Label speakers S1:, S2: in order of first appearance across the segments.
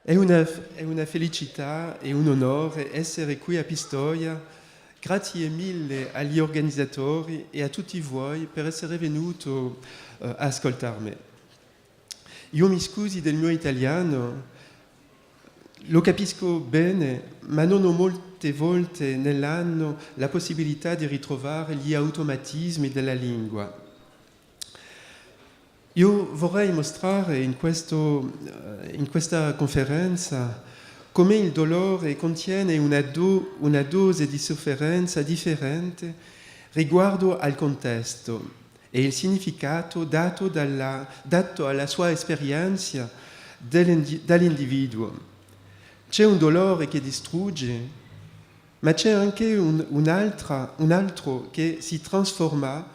S1: È una felicità e un onore essere qui a Pistoia. Grazie mille agli organizzatori e a tutti voi per essere venuto a ascoltarmi. Io mi scusi del mio italiano, lo capisco bene, ma non ho molte volte nell'anno la possibilità di ritrovare gli automatismi della lingua. Io vorrei mostrare in questa conferenza come il dolore contiene una dose di sofferenza differente riguardo al contesto e il significato dato alla sua esperienza dall'individuo. C'è un dolore che distrugge, ma c'è anche un altro che trasforma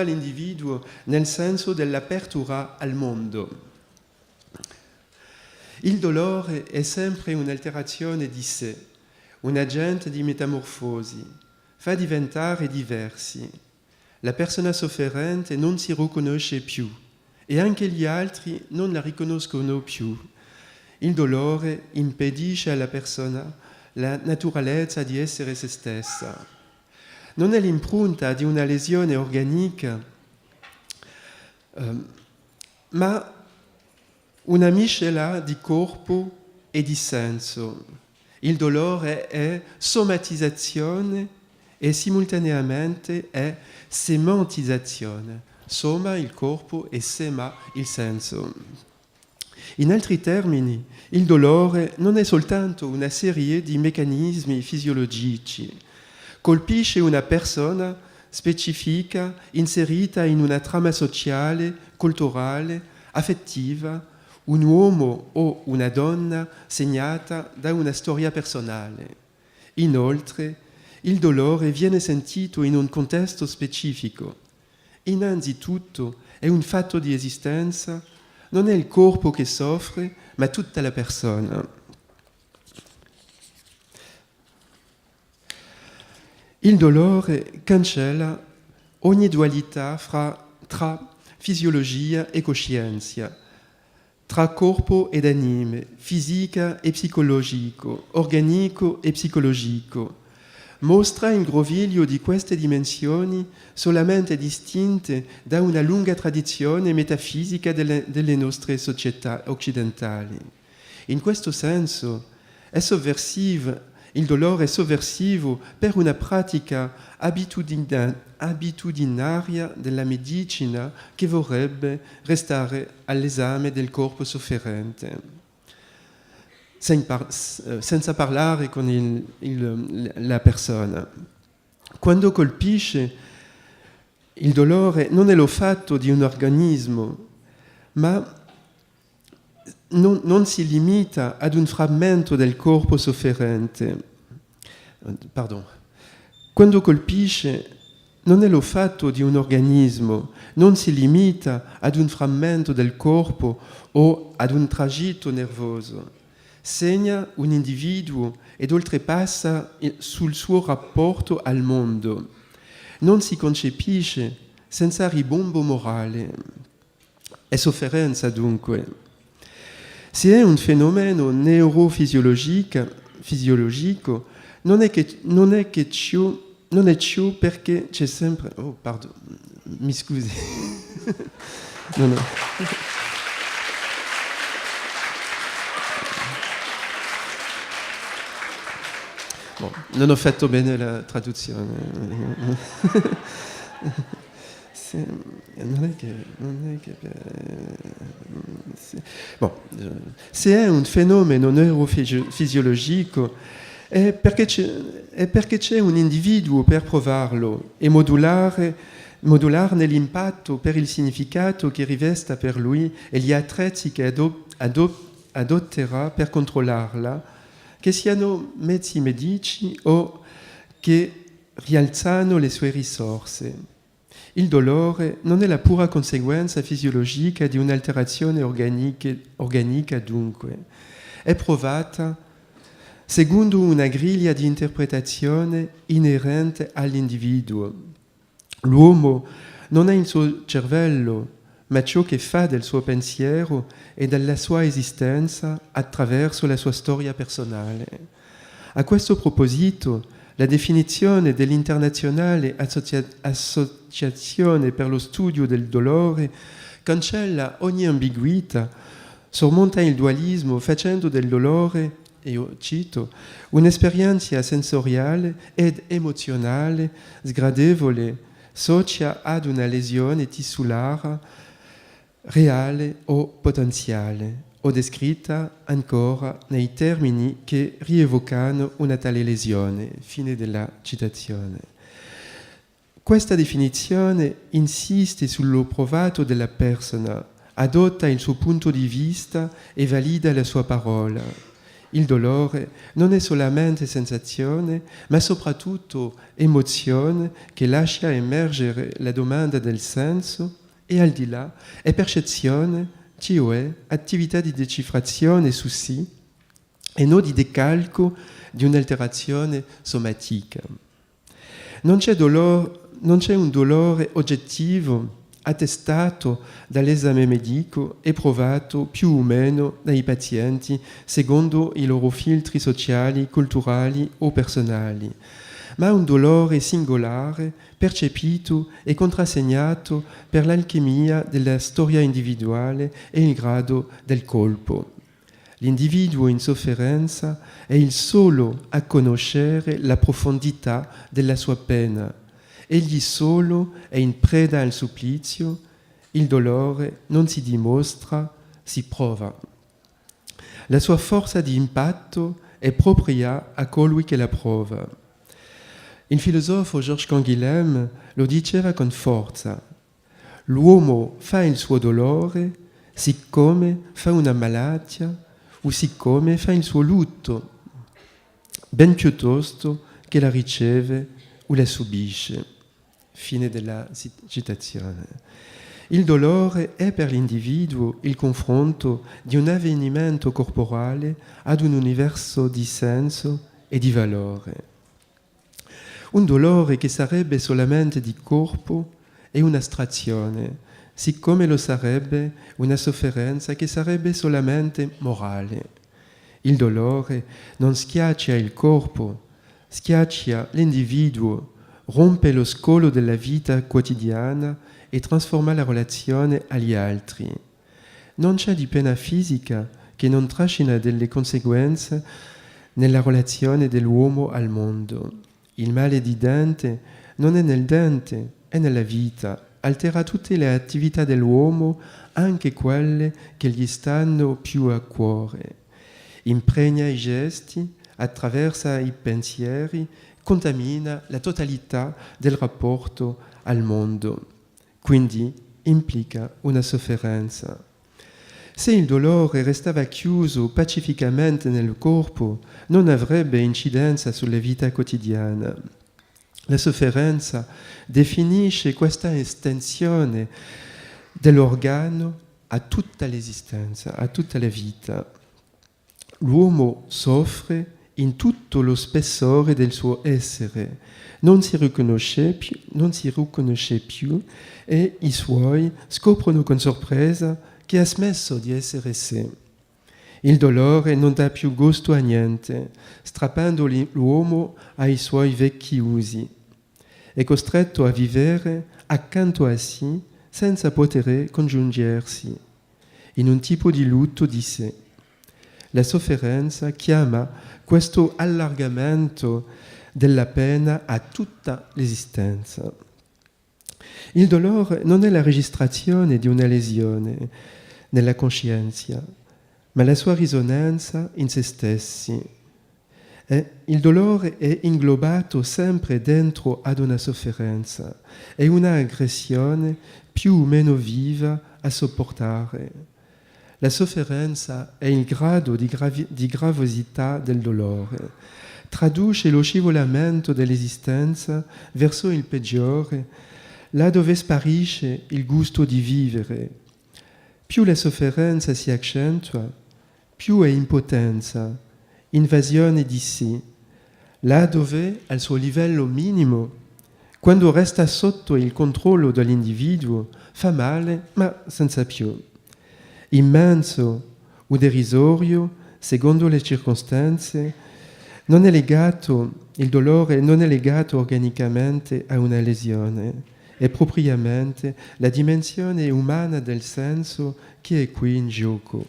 S1: l'individuo nel senso dell'apertura al mondo. Il dolore è sempre un'alterazione di sé, un agente di metamorfosi, fa diventare diversi. La persona sofferente non si riconosce più e anche gli altri non la riconoscono più. Il dolore impedisce alla persona la naturalezza di essere se stessa. Non è l'impronta di una lesione organica, ma una miscela di corpo e di senso. Il dolore è somatizzazione e simultaneamente è semantizzazione. Soma il corpo e sema il senso. In altri termini, il dolore non è soltanto una serie di meccanismi fisiologici. Colpisce una persona specifica inserita in una trama sociale, culturale, affettiva, un uomo o una donna segnata da una storia personale. Inoltre, il dolore viene sentito in un contesto specifico. Innanzitutto è un fatto di esistenza, non è il corpo che soffre, ma tutta la persona. Il dolore cancella ogni dualità tra fisiologia e coscienza, tra corpo ed anime, fisica e psicologico, organico e psicologico. Mostra il groviglio di queste dimensioni solamente distinte da una lunga tradizione metafisica delle nostre società occidentali. In questo senso il dolore è sovversivo per una pratica abitudinaria della medicina che vorrebbe restare all'esame del corpo sofferente. Senza parlare con la persona. Quando colpisce, il dolore non è lo fatto di un organismo, ma non si limita ad un frammento del corpo sofferente. Quando colpisce, non è lo fatto di un organismo, non si limita ad un frammento del corpo o ad un tragitto nervoso. Segna un individuo ed oltrepassa sul suo rapporto al mondo. Non si concepisce senza ribombo morale. È sofferenza dunque. Se è un fenomeno neurofisiologico, non è ciò perché c'è sempre... Oh, pardon, mi scusi. No. Bon, non ho fatto bene la traduzione. Se è un fenomeno neurofisiologico è perché c'è un individuo per provarlo e modularne l'impatto per il significato che rivesta per lui e gli attrezzi che adotterà per controllarla, che siano mezzi medici o che rialzano le sue risorse. Il dolore non è la pura conseguenza fisiologica di un'alterazione organica dunque. È provata secondo una griglia di interpretazione inerente all'individuo. L'uomo non ha il suo cervello, ma ciò che fa del suo pensiero e della sua esistenza attraverso la sua storia personale. A questo proposito, la definizione dell'Internazionale Associazione per lo Studio del Dolore cancella ogni ambiguità, sormonta il dualismo facendo del dolore, e io cito, un'esperienza sensoriale ed emozionale sgradevole, socia ad una lesione tissulare reale o potenziale, o descritta ancora nei termini che rievocano una tale lesione. Fine della citazione. Questa definizione insiste sullo provato della persona, adotta il suo punto di vista e valida la sua parola. Il dolore non è solamente sensazione, ma soprattutto emozione che lascia emergere la domanda del senso e al di là è percezione, cioè attività di decifrazione su sì e non di decalco di un'alterazione somatica. Non c'è un dolore oggettivo attestato dall'esame medico e provato più o meno dai pazienti secondo i loro filtri sociali, culturali o personali, ma un dolore singolare, percepito e contrassegnato per l'alchimia della storia individuale e il grado del colpo. L'individuo in sofferenza è il solo a conoscere la profondità della sua pena. Egli solo è in preda al supplizio, il dolore non si dimostra, si prova. La sua forza di impatto è propria a colui che la prova. Il filosofo Georges Canguilhem lo diceva con forza: l'uomo fa il suo dolore siccome fa una malattia o siccome fa il suo lutto, ben piuttosto che la riceve o la subisce. Fine della citazione. Il dolore è per l'individuo il confronto di un avvenimento corporale ad un universo di senso e di valore. Un dolore che sarebbe solamente di corpo è un'astrazione, siccome lo sarebbe una sofferenza che sarebbe solamente morale. Il dolore non schiaccia il corpo, schiaccia l'individuo, rompe lo scolo della vita quotidiana e trasforma la relazione agli altri. Non c'è di pena fisica che non trascina delle conseguenze nella relazione dell'uomo al mondo. Il male di dente non è nel dente, è nella vita, altera tutte le attività dell'uomo, anche quelle che gli stanno più a cuore. Impregna i gesti, attraversa i pensieri, contamina la totalità del rapporto al mondo, quindi implica una sofferenza. Se il dolore restava chiuso pacificamente nel corpo, non avrebbe incidenza sulla vita quotidiana. La sofferenza definisce questa estensione dell'organo a tutta l'esistenza, a tutta la vita. L'uomo soffre in tutto lo spessore del suo essere, non si riconosce più e i suoi scoprono con sorpresa che ha smesso di essere sé. Il dolore non dà più gusto a niente, strappando l'uomo ai suoi vecchi usi. È costretto a vivere accanto a sé senza poter congiungersi, in un tipo di lutto di sé. La sofferenza chiama questo allargamento della pena a tutta l'esistenza. Il dolore non è la registrazione di una lesione nella coscienza, ma la sua risonanza in se stessi. Il dolore è inglobato sempre dentro ad una sofferenza, è una aggressione più o meno viva a sopportare. La sofferenza è il grado di gravosità del dolore, traduce lo scivolamento dell'esistenza verso il peggiore, là dove sparisce il gusto di vivere. Più la sofferenza si accentua, più è impotenza, invasione di sé, là dove, al suo livello minimo, Quando resta sotto il controllo dell'individuo, fa male, ma senza più. Immenso o derisorio, secondo le circostanze, non è legato, il dolore non è legato organicamente a una lesione, è propriamente la dimensione umana del senso che è qui in gioco.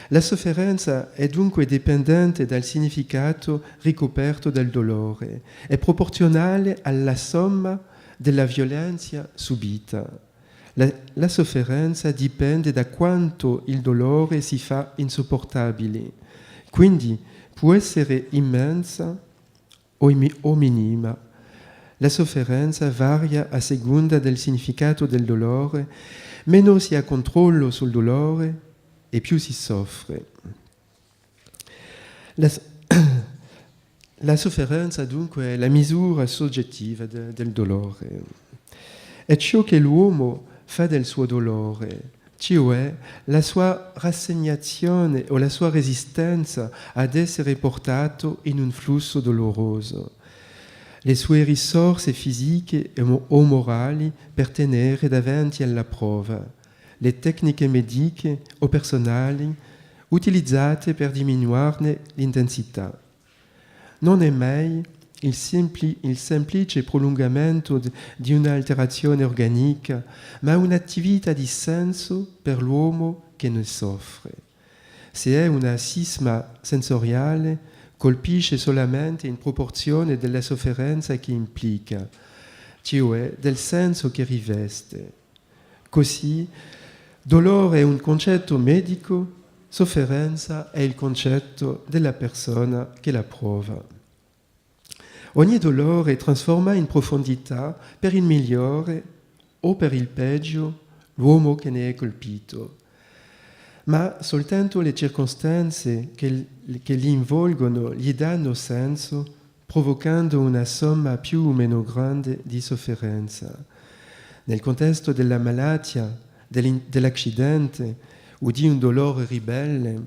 S1: La sofferenza è dunque dipendente dal significato ricoperto del dolore, è proporzionale alla somma della violenza subita. La sofferenza dipende da quanto il dolore si fa insopportabile, quindi può essere immensa o minima. La sofferenza varia a seconda del significato del dolore, meno si ha controllo sul dolore e più si soffre. La sofferenza dunque è la misura soggettiva del dolore. È ciò che l'uomo fa del suo dolore, cioè la sua rassegnazione o la sua resistenza ad essere portato in un flusso doloroso, le sue risorse fisiche o morali per tenere davanti alla prova, le tecniche mediche o personali utilizzate per diminuirne l'intensità. Non è mai il semplice prolungamento di un'alterazione organica, ma un'attività di senso per l'uomo che ne soffre. Se è una cisma sensoriale, colpisce solamente in proporzione della sofferenza che implica, cioè del senso che riveste. Così, dolore è un concetto medico, sofferenza è il concetto della persona che la prova. Ogni dolore trasforma in profondità per il migliore o per il peggio l'uomo che ne è colpito. Ma soltanto le circostanze che li involgono gli danno senso, provocando una somma più o meno grande di sofferenza. Nel contesto della malattia, dell'accidente o di un dolore ribelle,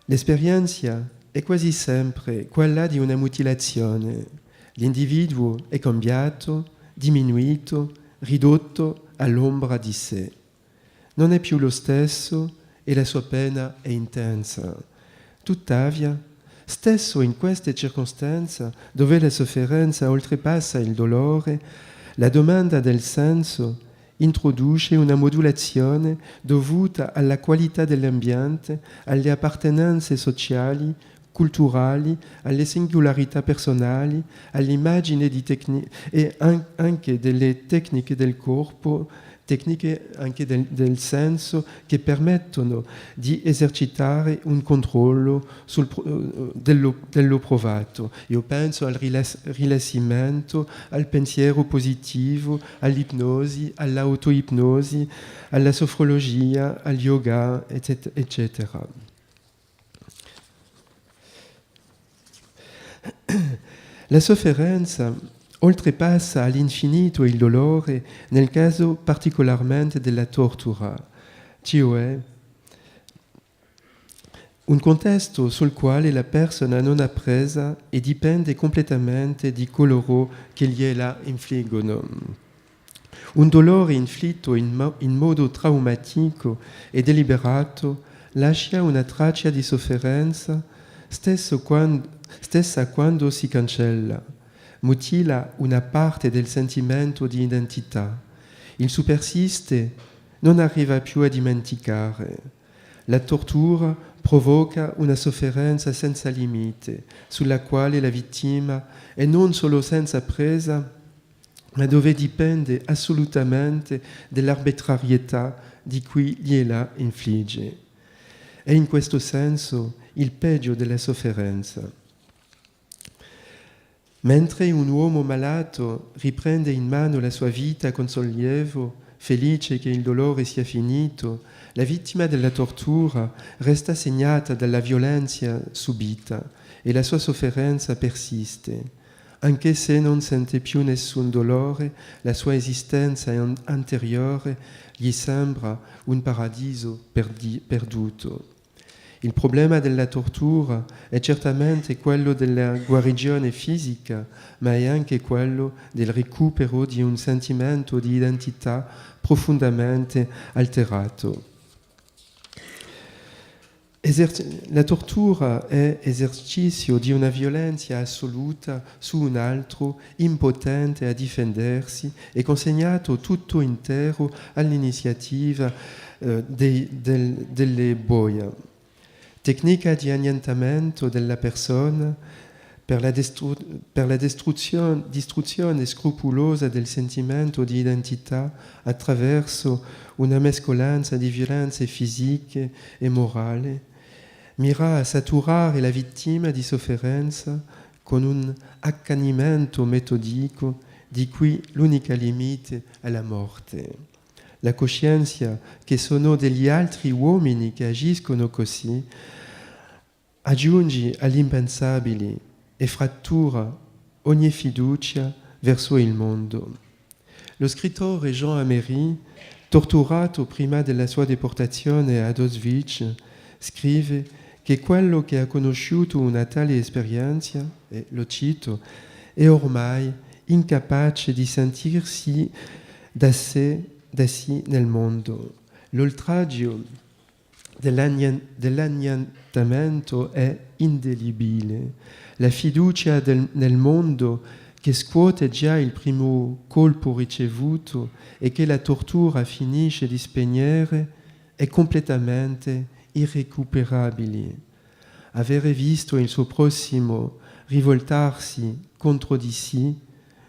S1: l'esperienza è quasi sempre quella di una mutilazione. L'individuo è cambiato, diminuito, ridotto all'ombra di sé. Non è più lo stesso e la sua pena è intensa. Tuttavia, stesso in queste circostanze, dove la sofferenza oltrepassa il dolore, la domanda del senso introduce una modulazione dovuta alla qualità dell'ambiente, alle appartenenze sociali, culturali, alle singolarità personali, all'immagine e anche delle tecniche del corpo, tecniche anche del senso che permettono di esercitare un controllo dello provato. Io penso al rilassimento, al pensiero positivo, all'ipnosi, all'autoipnosi, alla sofrologia, al yoga, eccetera. La sofferenza oltrepassa all'infinito il dolore nel caso particolarmente della tortura, cioè un contesto sul quale la persona non ha presa e dipende completamente di coloro che gliela infliggono. Un dolore inflitto in modo traumatico e deliberato lascia una traccia di sofferenza stessa quando si cancella. Mutila una parte del sentimento di identità. Il supersiste, non arriva più a dimenticare. La tortura provoca una sofferenza senza limite, sulla quale la vittima è non solo senza presa, ma dove dipende assolutamente dell'arbitrarietà di cui gliela infligge. È in questo senso il peggio della sofferenza. Mentre un uomo malato riprende in mano la sua vita con sollievo, felice che il dolore sia finito, la vittima della tortura resta segnata dalla violenza subita e la sua sofferenza persiste. Anche se non sente più nessun dolore, la sua esistenza anteriore gli sembra un paradiso perduto. Il problema della tortura è certamente quello della guarigione fisica, ma è anche quello del recupero di un sentimento di identità profondamente alterato. La tortura è esercizio di una violenza assoluta su un altro, impotente a difendersi e consegnato tutto intero all'iniziativa delle boia. Tecnica di annientamento della persona per la distruzione scrupolosa del sentimento di identità attraverso una mescolanza di violenze fisiche e morali, mira a saturare la vittima di sofferenza con un accanimento metodico di cui l'unica limite è la morte. La coscienza che sono degli altri uomini che agiscono così aggiunge all'impensabile e frattura ogni fiducia verso il mondo. Lo scrittore Jean Amery, torturato prima della sua deportazione ad Auschwitz, scrive che quello che ha conosciuto una tale esperienza, e lo cito, è ormai incapace di sentirsi da sé nel mondo. L'oltraggio dell'annientamento è indelebile. La fiducia nel mondo che scuote già il primo colpo ricevuto e che la tortura finisce di spegnere è completamente irrecuperabile. Avere visto il suo prossimo rivoltarsi contro di sé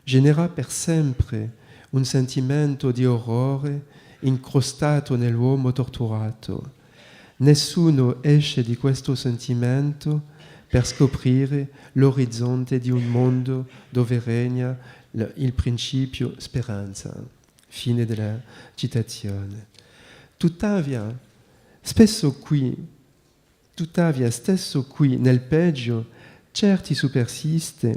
S1: genera per sempre un sentimento di orrore incrostato nell'uomo torturato. Nessuno esce di questo sentimento per scoprire l'orizzonte di un mondo dove regna il principio speranza. Fine della citazione. Tuttavia, stesso qui, nel peggio, certi superstiti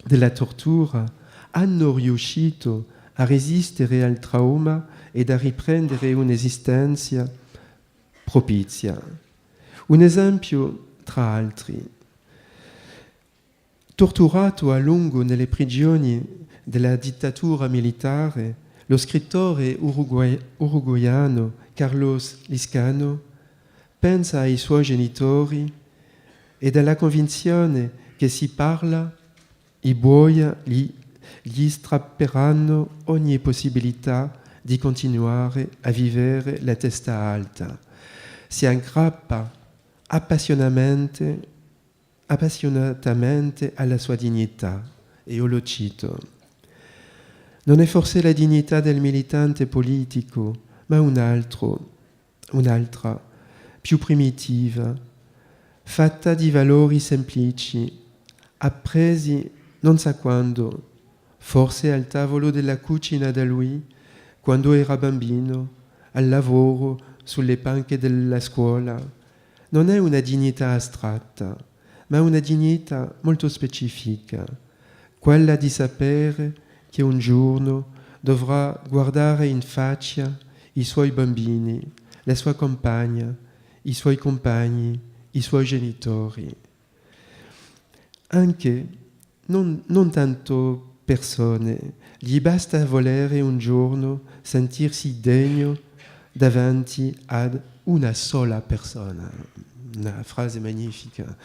S1: della tortura hanno riuscito a resistere al trauma ed a riprendere un'esistenza propizia. Un esempio tra altri. Torturato a lungo nelle prigioni della dittatura militare, lo scrittore uruguaiano Carlos Liscano pensa ai suoi genitori ed alla convinzione che si parla, i buoi gli strapperanno ogni possibilità di continuare a vivere la testa alta. Si aggrappa appassionatamente alla sua dignità, e io lo cito. Non è forse la dignità del militante politico, ma un'altra, più primitiva, fatta di valori semplici, appresi non sa quando, forse al tavolo della cucina da lui, quando era bambino, al lavoro, sulle panche della scuola. Non è una dignità astratta, ma una dignità molto specifica, quella di sapere che un giorno dovrà guardare in faccia i suoi bambini, la sua compagna, i suoi compagni, i suoi genitori. Anche non tanto persone, gli basta volere un giorno sentirsi degno davanti ad una sola persona. Una frase magnifica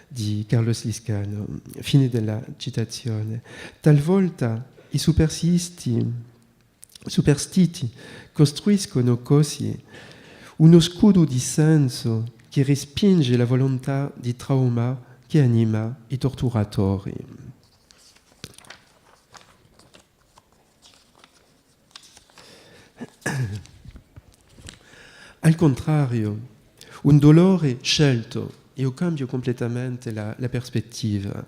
S1: di Carlos Liscano, fine della citazione. Talvolta i superstiti costruiscono così uno scudo di senso che respinge la volontà di trauma che anima i torturatori. Al contrario, un dolore scelto, io cambio completamente la prospettiva,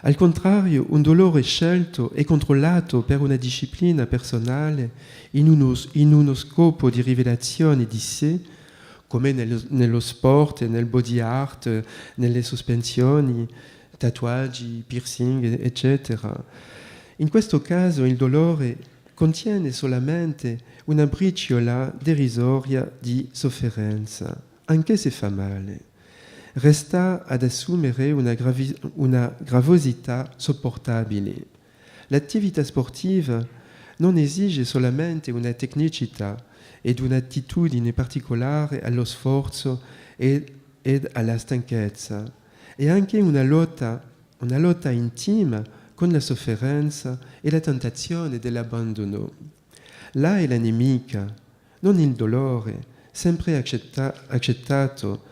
S1: al contrario, un dolore scelto e controllato per una disciplina personale in uno scopo di rivelazione di sé, come nello sport, nel body art, nelle sospensioni, tatuaggi, piercing, eccetera. In questo caso il dolore contiene solamente una briciola derisoria di sofferenza, anche se fa male. Resta ad assumere una gravosità sopportabile. L'attività sportiva non esige solamente una tecnicità ed un'attitudine particolare allo sforzo ed alla stanchezza, e anche una lotta intima con la sofferenza e la tentazione dell'abbandono. Là è la nemica, non il dolore, sempre accettato,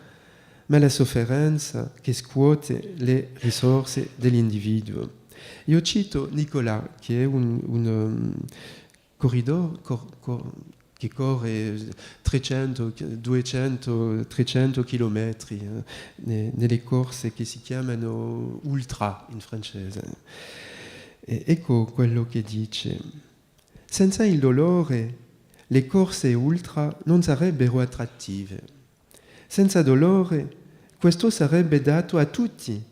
S1: ma la sofferenza che scuote le risorse dell'individuo. Io cito Nicolas, che è un corridore che corre 300, 200, 300 chilometri nelle corse che si chiamano ultra in francese. E ecco quello che dice: senza il dolore le corse ultra non sarebbero attrattive. Senza dolore questo sarebbe dato a tutti.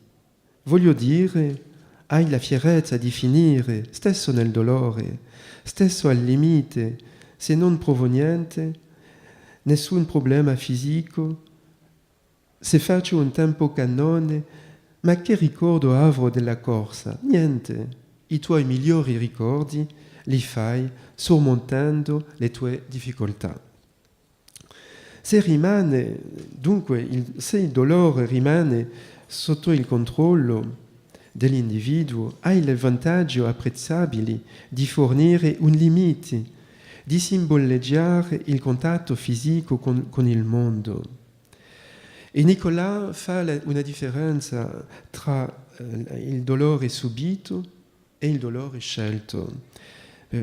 S1: Voglio dire, hai la fierezza di finire, stesso nel dolore, stesso al limite, se non provo niente, nessun problema fisico, se faccio un tempo cannone, ma che ricordo avrò della corsa? Niente. I tuoi migliori ricordi li fai sormontando le tue difficoltà. Se il dolore rimane sotto il controllo dell'individuo, hai il vantaggio apprezzabile di fornire un limite, di simboleggiare il contatto fisico con il mondo. E Nicolas fa una differenza tra il dolore subito e il dolore scelto.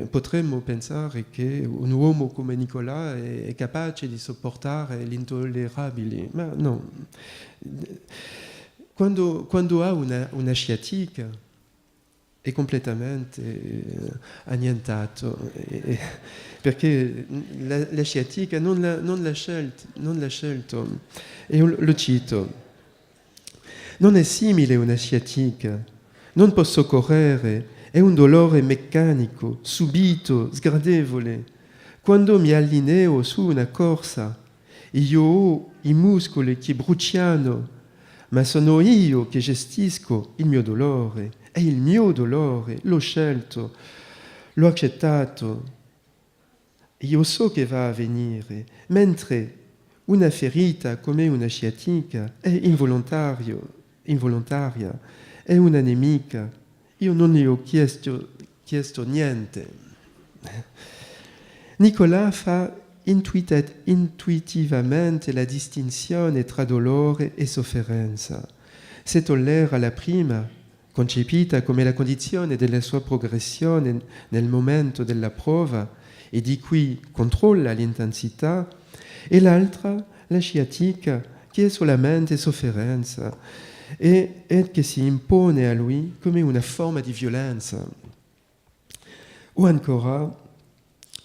S1: Potremmo pensare che un uomo come Nicolas è capace di sopportare l'intollerabile, ma no. Quando ha una sciatica è completamente annientato, perché la sciatica non l'ha scelto. E io lo cito: non è simile a una sciatica, non posso correre, è un dolore meccanico, subito, sgradevole. Quando mi allineo su una corsa, io ho i muscoli che bruciano, ma sono io che gestisco il mio dolore. È il mio dolore, l'ho scelto, l'ho accettato. Io so che va a venire, mentre una ferita come una sciatica è involontaria, è una nemica. Io non gli ho chiesto niente. Nicolas fa intuitivamente la distinzione tra dolore e sofferenza. Se tollera la prima, concepita come la condizione della sua progressione nel momento della prova e di cui controlla l'intensità, e l'altra, la sciatica, che è solamente sofferenza e che si impone a lui come una forma di violenza. O ancora,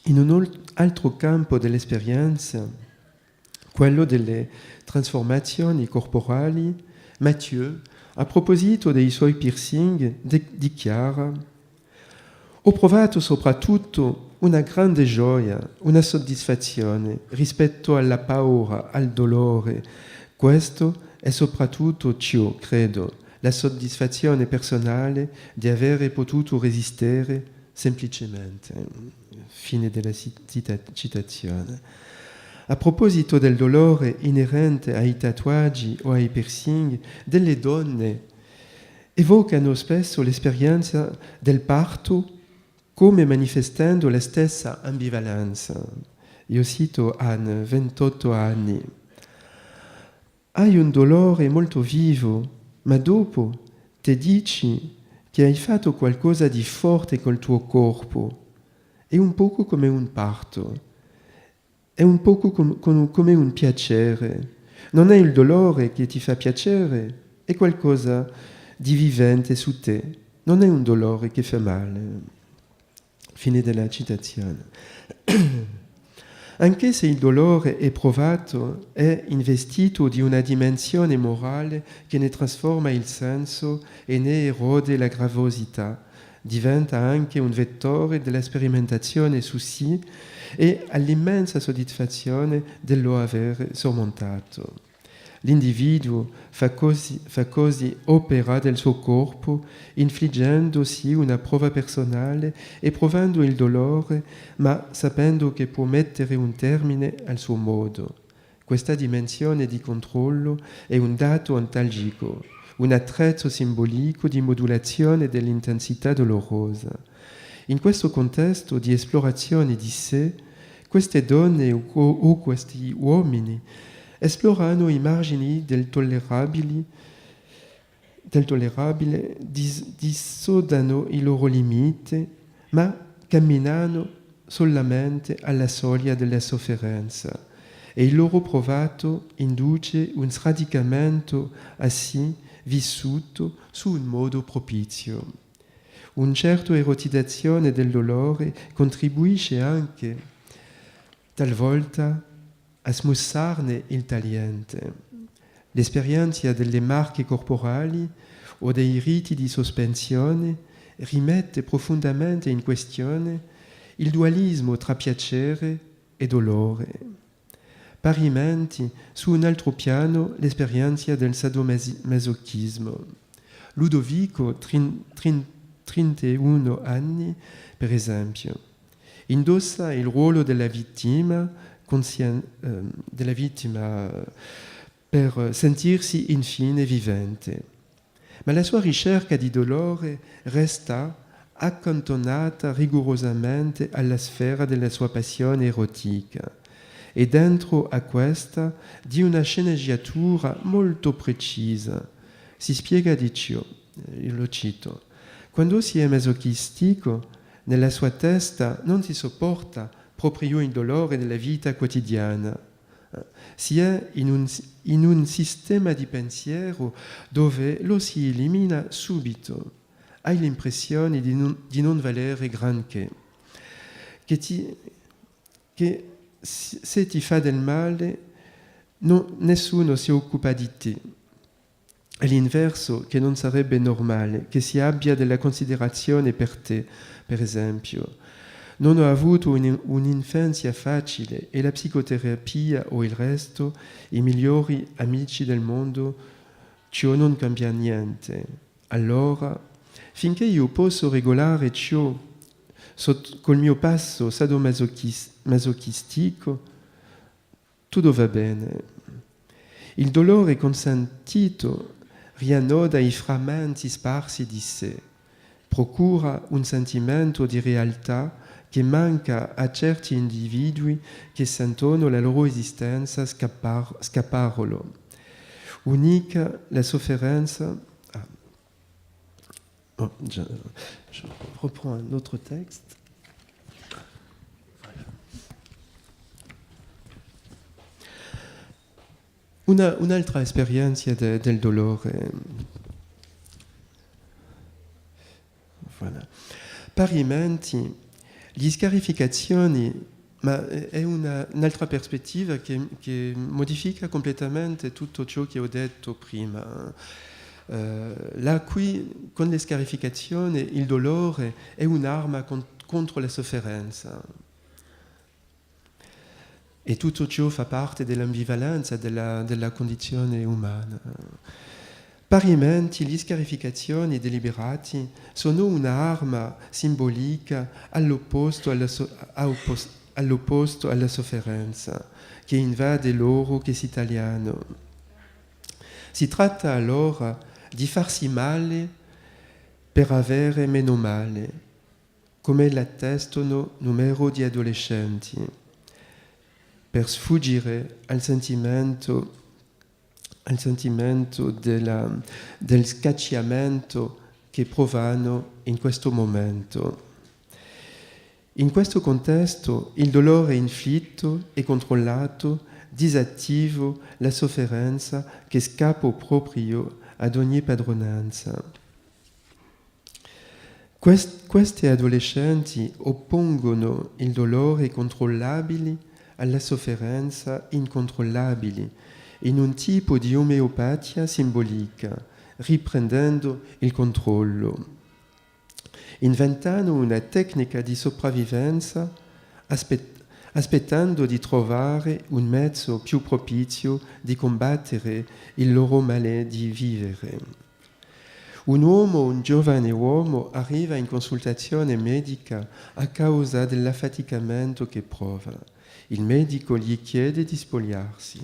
S1: in un altro campo dell'esperienza, quello delle trasformazioni corporali, Mathieu, a proposito dei suoi piercing, dichiara: ho provato soprattutto una grande gioia, una soddisfazione rispetto alla paura, al dolore. Questo è soprattutto ciò, credo, la soddisfazione personale di avere potuto resistere semplicemente. Fine della citazione. A proposito del dolore inerente ai tatuaggi o ai piercing, delle donne evocano spesso l'esperienza del parto come manifestando la stessa ambivalenza. Io cito Anne, 28 anni. Hai un dolore molto vivo, ma dopo ti dici che hai fatto qualcosa di forte col tuo corpo. È un poco come un parto, è un poco come un piacere. Non è il dolore che ti fa piacere, è qualcosa di vivente su te. Non è un dolore che fa male. Fine della citazione. Anche se il dolore è provato, è investito di una dimensione morale che ne trasforma il senso e ne erode la gravosità. diventa anche un vettore della sperimentazione su sé e all'immensa soddisfazione dello aver sormontato. L'individuo fa così opera del suo corpo, infliggendosi una prova personale e provando il dolore, ma sapendo che può mettere un termine al suo modo. Questa dimensione di controllo è un dato ontalgico, un attrezzo simbolico di modulazione dell'intensità dolorosa. In questo contesto di esplorazione di sé, queste donne o questi uomini esplorano i margini del tollerabile, dissodano i loro limiti, ma camminano solamente alla soglia della sofferenza e il loro provato induce un sradicamento a sé vissuto su un modo propizio. Un certo erotizzazione del dolore contribuisce anche talvolta a smussarne il tagliente. L'esperienza delle marche corporali o dei riti di sospensione rimette profondamente in questione il dualismo tra piacere e dolore. Parimenti, su un altro piano, l'esperienza del sadomasochismo. Ludovico, 31 anni, per esempio, indossa il ruolo della vittima per sentirsi infine vivente. Ma la sua ricerca di dolore resta accantonata rigorosamente alla sfera della sua passione erotica e dentro a questa di una sceneggiatura molto precisa. Si spiega di ciò, io lo cito: quando si è masochistico, nella sua testa non si sopporta proprio il dolore della vita quotidiana. Si è in un sistema di pensiero dove lo si elimina subito. Hai l'impressione di non valere granché. Che se ti fa del male, nessuno si occupa di te. All'inverso, che non sarebbe normale che si abbia della considerazione per te, per esempio. Non ho avuto un'infanzia facile e la psicoterapia o il resto, i migliori amici del mondo, ciò non cambia niente. Allora, finché io posso regolare ciò col mio passo sadomasochistico, tutto va bene. Il dolore consentito riannoda i frammenti sparsi di sé, procura un sentimento di realtà che manca a certi individui che sentono la loro esistenza scapparolo. Unica la sofferenza. Je reprends un autre texte. Un'altra esperienza del dolore. Voilà. Parimenti, gli scarificazioni, ma è un'altra prospettiva che modifica completamente tutto ciò che ho detto prima. Là qui, con le scarificazioni, il dolore è un'arma contro la sofferenza. E tutto ciò fa parte dell'ambivalenza della condizione umana. Parimenti, le scarificazioni deliberate sono un'arma simbolica all'opposto alla sofferenza che invade loro che si tagliano. Si tratta allora di farsi male per avere meno male, come l'attestano numero di adolescenti, per sfuggire al sentimento del scacciamento che provano in questo momento. In questo contesto, il dolore inflitto e controllato disattiva la sofferenza che scappa proprio ad ogni padronanza. Questi adolescenti oppongono il dolore controllabile alla sofferenza incontrollabile in un tipo di omeopatia simbolica, riprendendo il controllo. inventando una tecnica di sopravvivenza, aspettando di trovare un mezzo più propizio di combattere il loro male di vivere. Un giovane uomo, arriva in consultazione medica a causa dell'affaticamento che prova. Il medico gli chiede di spogliarsi.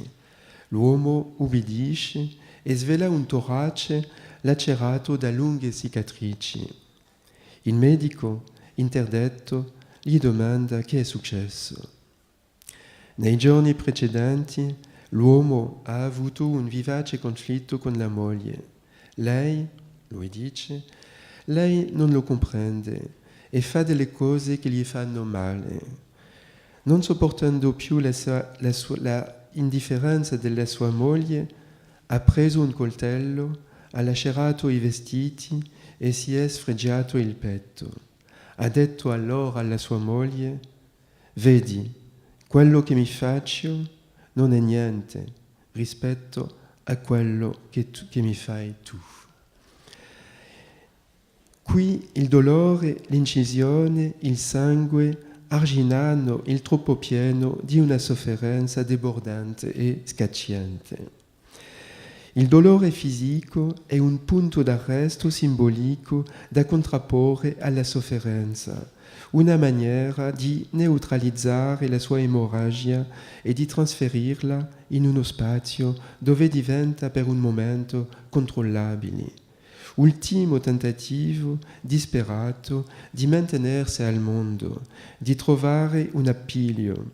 S1: L'uomo ubbidisce e svela un torace lacerato da lunghe cicatrici. Il medico, interdetto, gli domanda che è successo. Nei giorni precedenti l'uomo ha avuto un vivace conflitto con la moglie. Lei, lui dice, lei non lo comprende e fa delle cose che gli fanno male. Non sopportando più la indifferenza della sua moglie, ha preso un coltello, ha lacerato i vestiti e si è sfregiato il petto. Ha detto allora alla sua moglie: «Vedi, quello che mi faccio non è niente rispetto a quello che mi fai tu». Qui il dolore, l'incisione, il sangue arginano il troppo pieno di una sofferenza debordante e scacciante. Il dolore fisico è un punto d'arresto simbolico da contrapporre alla sofferenza, una maniera di neutralizzare la sua emorragia e di trasferirla in uno spazio dove diventa per un momento controllabile. Ultimo tentativo disperato di mantenersi al mondo, di trovare un appiglio.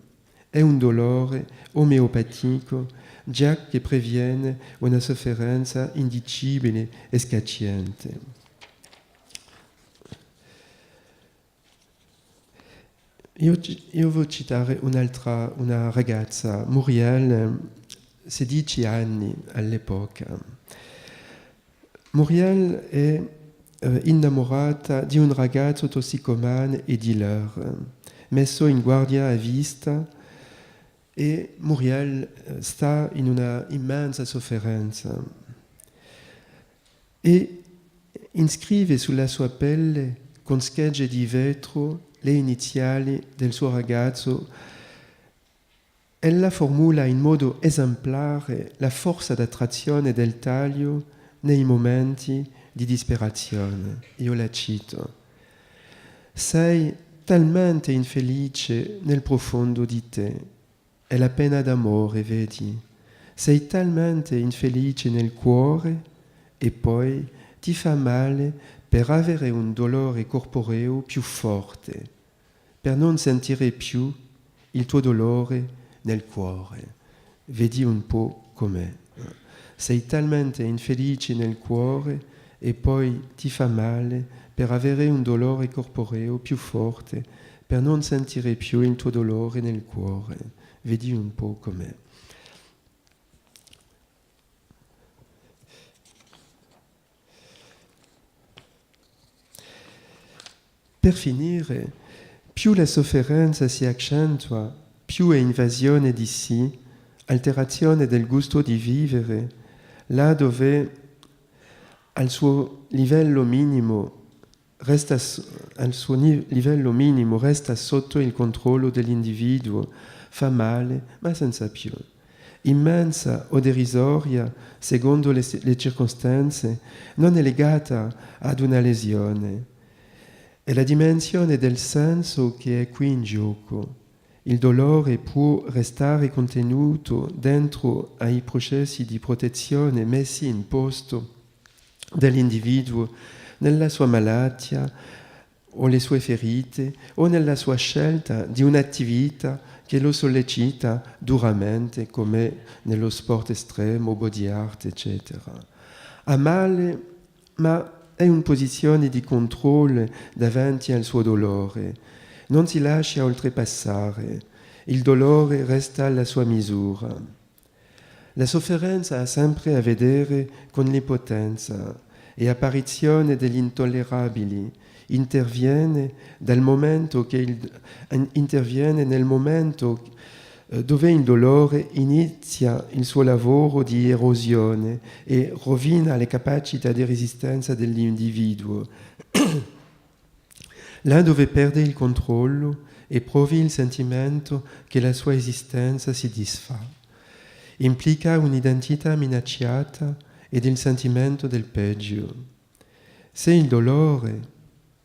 S1: È un dolore omeopatico già che previene una sofferenza indicibile e scacciante. Io voglio citare una ragazza, Muriel, 16 anni all'epoca. Muriel è innamorata di un ragazzo tossicomane e dealer, messo in guardia a vista, e Muriel sta in una immensa sofferenza e inscrive sulla sua pelle con schegge di vetro le iniziali del suo ragazzo. Ella formula in modo esemplare la forza d'attrazione del taglio nei momenti di disperazione. Io la cito: «Sei talmente infelice nel profondo di te. È la pena d'amore, vedi? Sei talmente infelice nel cuore e poi ti fa male per avere un dolore corporeo più forte, per non sentire più il tuo dolore nel cuore. Vedi un po' com'è. Sei talmente infelice nel cuore e poi ti fa male per avere un dolore corporeo più forte, per non sentire più il tuo dolore nel cuore. Vedi un po' com'è». Per finire, più la sofferenza si accentua, più è invasione di sé, alterazione del gusto di vivere, là dove al suo livello minimo resta sotto il controllo dell'individuo, fa male, ma senza più. Immensa o derisoria, secondo le circostanze, non è legata ad una lesione. È la dimensione del senso che è qui in gioco. Il dolore può restare contenuto dentro ai processi di protezione messi in posto dall'individuo nella sua malattia o le sue ferite o nella sua scelta di un'attività che lo sollecita duramente, come nello sport estremo, body art, eccetera. Ha male, ma è in posizione di controllo davanti al suo dolore. Non si lascia oltrepassare. Il dolore resta alla sua misura. La sofferenza ha sempre a vedere con l'impotenza e apparizione degli intollerabili. Interviene nel momento dove il dolore inizia il suo lavoro di erosione e rovina le capacità di resistenza dell'individuo. là dove perde il controllo e provi il sentimento che la sua esistenza si disfa. Implica un'identità minacciata ed il sentimento del peggio. Se il dolore,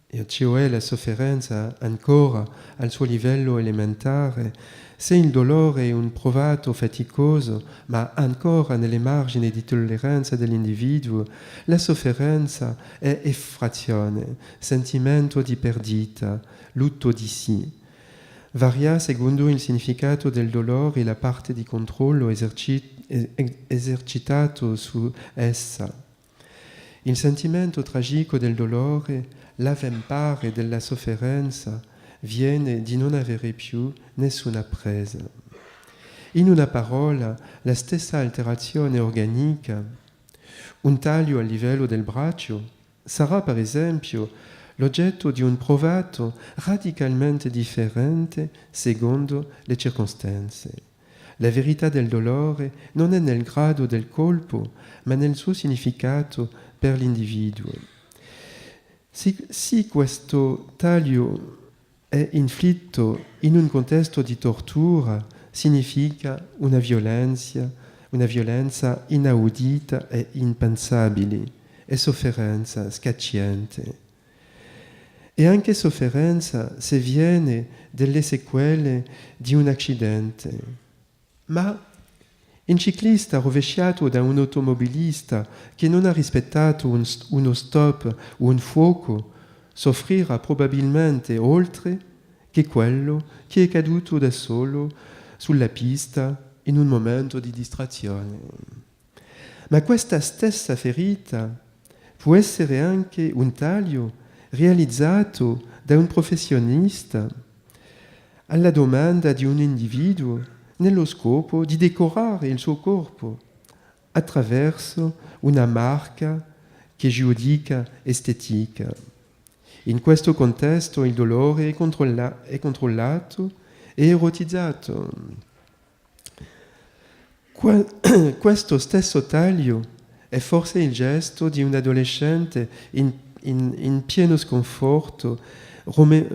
S1: e cioè la sofferenza ancora al suo livello elementare, se il dolore è un provato faticoso, ma ancora nelle margini di tolleranza dell'individuo, la sofferenza è effrazione, sentimento di perdita, lutto di sé. Varia secondo il significato del dolore e la parte di controllo esercitato su essa. Il sentimento tragico del dolore, l'avempare della sofferenza, viene di non avere più nessuna presa. In una parola, la stessa alterazione organica, un taglio al livello del braccio, sarà per esempio l'oggetto di un provato radicalmente differente secondo le circostanze. La verità del dolore non è nel grado del colpo, ma nel suo significato per l'individuo. Se questo taglio è inflitto in un contesto di tortura, significa una violenza inaudita e impensabile, e sofferenza schiacciante. E anche sofferenza se viene delle sequele di un accidente. Ma un ciclista rovesciato da un automobilista che non ha rispettato uno stop o un fuoco soffrirà probabilmente oltre che quello che è caduto da solo sulla pista in un momento di distrazione. Ma questa stessa ferita può essere anche un taglio realizzato da un professionista alla domanda di un individuo nello scopo di decorare il suo corpo attraverso una marca che giudica estetica. In questo contesto il dolore è controllato e erotizzato. Questo stesso taglio è forse il gesto di un adolescente in pieno sconforto, in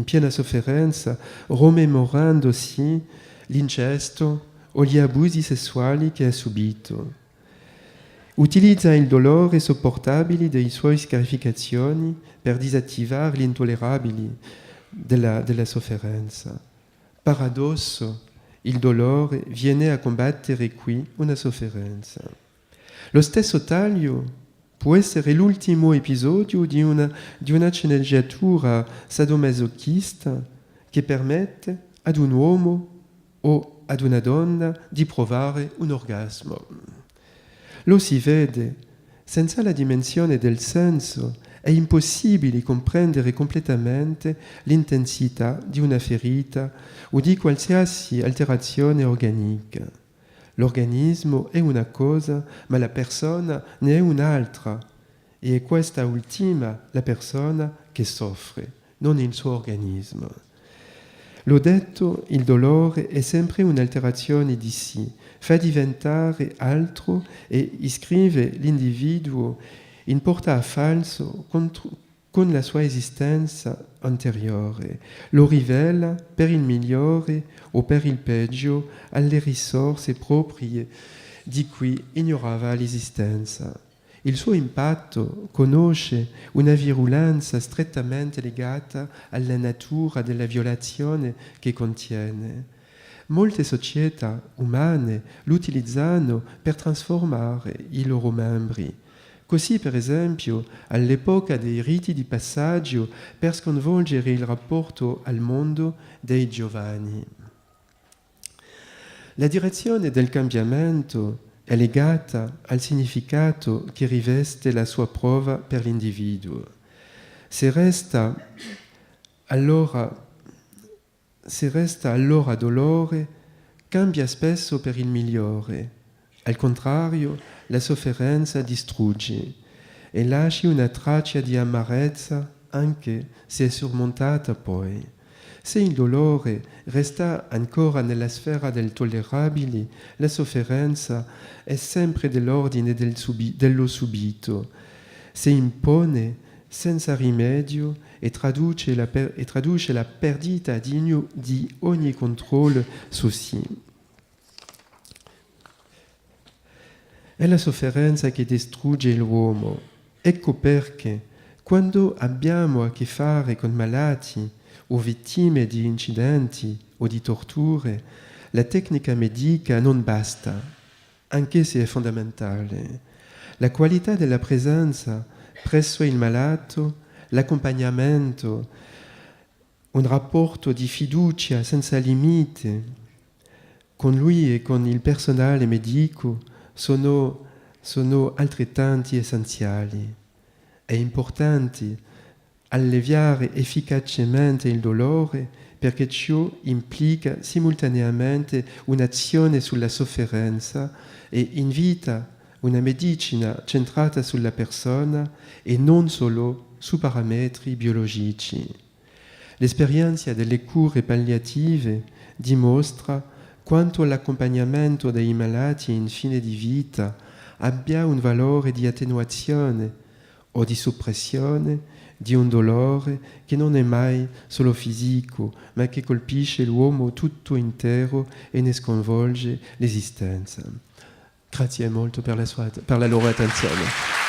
S1: piena sofferenza, rimemorandosi l'incesto o gli abusi sessuali che ha subito. Utilizza il dolore sopportabile dei suoi scarificazioni per disattivare l'intollerabile della sofferenza. Paradosso, il dolore viene a combattere qui una sofferenza. Lo stesso taglio può essere l'ultimo episodio di una sceneggiatura sadomasochista che permette ad un uomo o ad una donna di provare un orgasmo. Lo si vede, senza la dimensione del senso è impossibile comprendere completamente l'intensità di una ferita o di qualsiasi alterazione organica. L'organismo è una cosa, ma la persona ne è un'altra, e è questa ultima la persona che soffre, non il suo organismo. L'ho detto, il dolore è sempre un'alterazione di sé, fa diventare altro e iscrive l'individuo in porta a falso con la sua esistenza anteriore, lo rivela per il migliore o per il peggio alle risorse proprie di cui ignorava l'esistenza. Il suo impatto conosce una virulenza strettamente legata alla natura della violazione che contiene. Molte società umane lo utilizzano per trasformare i loro membri. Così, per esempio, all'epoca dei riti di passaggio per sconvolgere il rapporto al mondo dei giovani. La direzione del cambiamento è legata al significato che riveste la sua prova per l'individuo. Se resta allora dolore, cambia spesso per il migliore. Al contrario, la sofferenza distrugge e lascia una traccia di amarezza anche se è sormontata poi. Se il dolore resta ancora nella sfera del tollerabile, la sofferenza è sempre dell'ordine dello subito. si impone senza rimedio e traduce la perdita di ogni controllo su sì. È la sofferenza che distrugge l'uomo. Ecco perché, quando abbiamo a che fare con malati o vittime di incidenti o di torture, la tecnica medica non basta, anche se è fondamentale. La qualità della presenza presso il malato, l'accompagnamento, un rapporto di fiducia senza limite con lui e con il personale medico sono altrettanto essenziali. È importante alleviare efficacemente il dolore perché ciò implica simultaneamente un'azione sulla sofferenza e invita una medicina centrata sulla persona e non solo su parametri biologici. L'esperienza delle cure palliative dimostra quanto l'accompagnamento dei malati in fine di vita abbia un valore di attenuazione o di soppressione di un dolore che non è mai solo fisico, ma che colpisce l'uomo tutto intero e ne sconvolge l'esistenza. Grazie molto per la loro attenzione.